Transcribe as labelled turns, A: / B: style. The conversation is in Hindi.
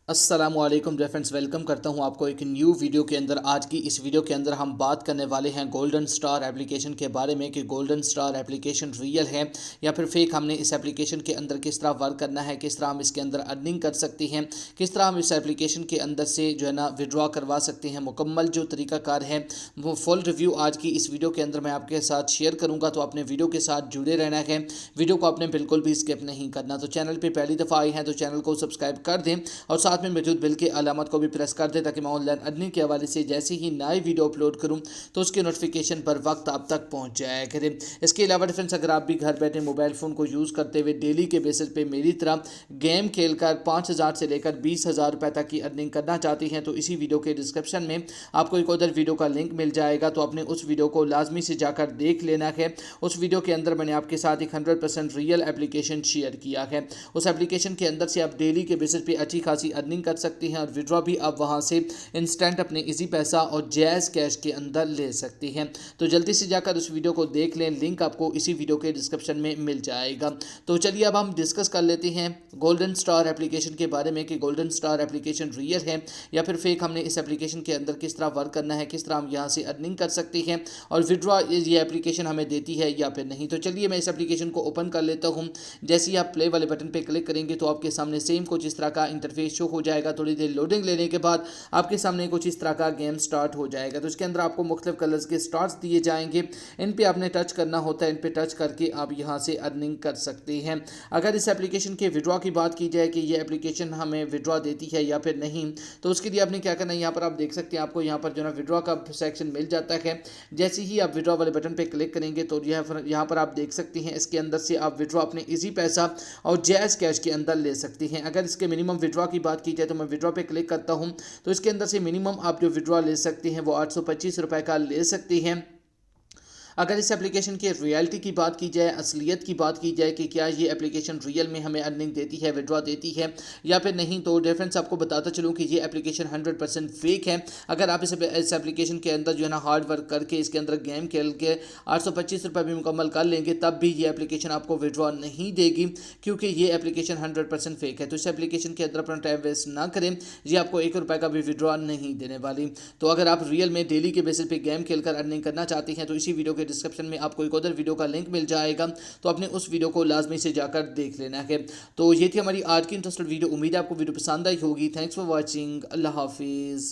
A: अस्सलामुअलैकुम फ्रेंड्स, वेलकम करता हूं आपको एक न्यू वीडियो के अंदर। आज की इस वीडियो के अंदर हम बात करने वाले हैं गोल्डन स्टार एप्लीकेशन के बारे में कि गोल्डन स्टार एप्लीकेशन रियल है या फिर फेक। हमने इस एप्लीकेशन के अंदर किस तरह वर्क करना है, किस तरह हम इसके अंदर अर्निंग कर सकते हैं, किस तरह हम इस एप्लीकेशन के अंदर से जो है ना विड्रॉ करवा सकते हैं। मुकम्मल जो तरीकाकार है वो फुल रिव्यू आज की इस वीडियो के अंदर मैं आपके साथ शेयर करूँगा। तो अपने वीडियो के साथ जुड़े रहना है, वीडियो को आपने बिल्कुल भी स्किप नहीं करना। तो चैनल पर पहली दफ़ा आए हैं तो चैनल को सब्सक्राइब कर दें और साथ में मौजूद बिल के अलामत को भी प्रेस कर दे ताकि मैं ऑनलाइन अर्निंग के हवाले से जैसे ही नई वीडियो अपलोड करूं तो उसके नोटिफिकेशन पर वक्त आप तक पहुंच जाया करें। इसके अलावा फ्रेंड्स, अगर आप भी घर बैठे मोबाइल फ़ोन को यूज़ करते हुए डेली के बेसिस पे मेरी तरह गेम खेलकर 5,000 से लेकर 20,000 रुपये तक की अर्निंग करना चाहती हैं तो इसी वीडियो के डिस्क्रिप्शन में आपको एक उधर वीडियो का लिंक मिल जाएगा। तो अपने उस वीडियो को लाजमी से जाकर देख लेना है। उस वीडियो के अंदर मैंने आपके साथ एक 100% रियल एप्लीकेशन शेयर किया है। उस एप्लीकेशन के अंदर से आप डेली के बेसिस पे अच्छी खासी अर्निंग कर सकते हैं और विड्रॉ भी आप वहां से इंस्टेंट अपने इजी पैसा और जैज़ कैश के अंदर ले सकते हैं। तो जल्दी से जाकर उस वीडियो को देख लें, लिंक आपको इसी वीडियो के डिस्क्रिप्शन में मिल जाएगा। तो चलिए अब हम डिस्कस कर लेते हैं गोल्डन स्टार एप्लीकेशन के बारे में कि गोल्डन स्टार एप्लीकेशन रियल है या फिर फेक। हमने इस एप्लीकेशन के अंदर किस तरह वर्क करना है, किस तरह हम यहाँ से अर्निंग कर सकते हैं और विड्रॉ ये एप्लीकेशन हमें देती है या फिर नहीं। तो चलिए मैं इस एप्लीकेशन को ओपन कर लेता हूँ। जैसे ही आप प्ले वाले बटन पर क्लिक करेंगे तो आपके सामने सेम कुछ इस तरह का इंटरफेस शो हो जाएगा। थोड़ी देर लोडिंग लेने के बाद आपके सामने कुछ इस तरह का गेम स्टार्ट हो जाएगा। तो इसके अंदर आपको मुख्तलिफ कलर्स के स्टार्स दिए जाएंगे, इन पे आपने टच करना होता है। इन पे टच करके आप यहाँ से अर्निंग कर सकते हैं। अगर इस एप्लीकेशन के विड्रॉ की बात की जाए कि ये एप्लीकेशन हमें विड्रॉ देती है या फिर नहीं, तो उसके लिए आपने क्या करना है, यहाँ पर आप देख सकते हैं आपको यहाँ पर जो है विड्रॉ का सेक्शन मिल जाता है। जैसे ही आप विड्रॉ वाले बटन पर क्लिक करेंगे तो यहाँ पर आप देख सकते हैं इसके अंदर से आप विड्रॉ अपने इजी पैसा और जैज़ कैश के अंदर ले सकते हैं। अगर इसके मिनिमम विड्रॉ की बात की जाए तो मैं विड्रॉ पे क्लिक करता हूँ तो इसके अंदर से मिनिमम आप जो विड्रॉ ले सकते हैं वो 825 रुपये का ले सकते हैं। अगर इस एप्लीकेशन की रियलिटी की बात की जाए, असलियत की बात की जाए कि क्या ये एप्लीकेशन रियल में हमें अर्निंग देती है, विड्रॉ देती है या फिर नहीं, तो डिफरेंस आपको बताता चलूँ कि ये एप्लीकेशन 100% फेक है। अगर आप इस एप्लीकेशन के अंदर जो है ना हार्ड वर्क करके इसके अंदर गेम खेल के 825 रुपये भी मुकम्मल कर लेंगे तब भी ये एप्लीकेशन आपको विड्रॉ नहीं देगी, क्योंकि ये एप्लीकेशन 100% फेक है। तो इस एप्लीकेशन के अंदर अपना टाइम वेस्ट ना करें, ये आपको 1 रुपये का भी विड्रॉ नहीं देने वाली। तो अगर आप रियल में डेली के बेसिस पे गेम खेलकर अर्निंग करना चाहते हैं तो इसी वीडियो के डिस्क्रिप्शन में आपको एक उधर वीडियो का लिंक मिल जाएगा। तो अपने उस वीडियो को लाजमी से जाकर देख लेना है। तो ये थी हमारी आज की इंटरेस्टेड वीडियो। उम्मीद है आपको वीडियो पसंद आई होगी। Thanks for watching. अल्लाह हाफिज़।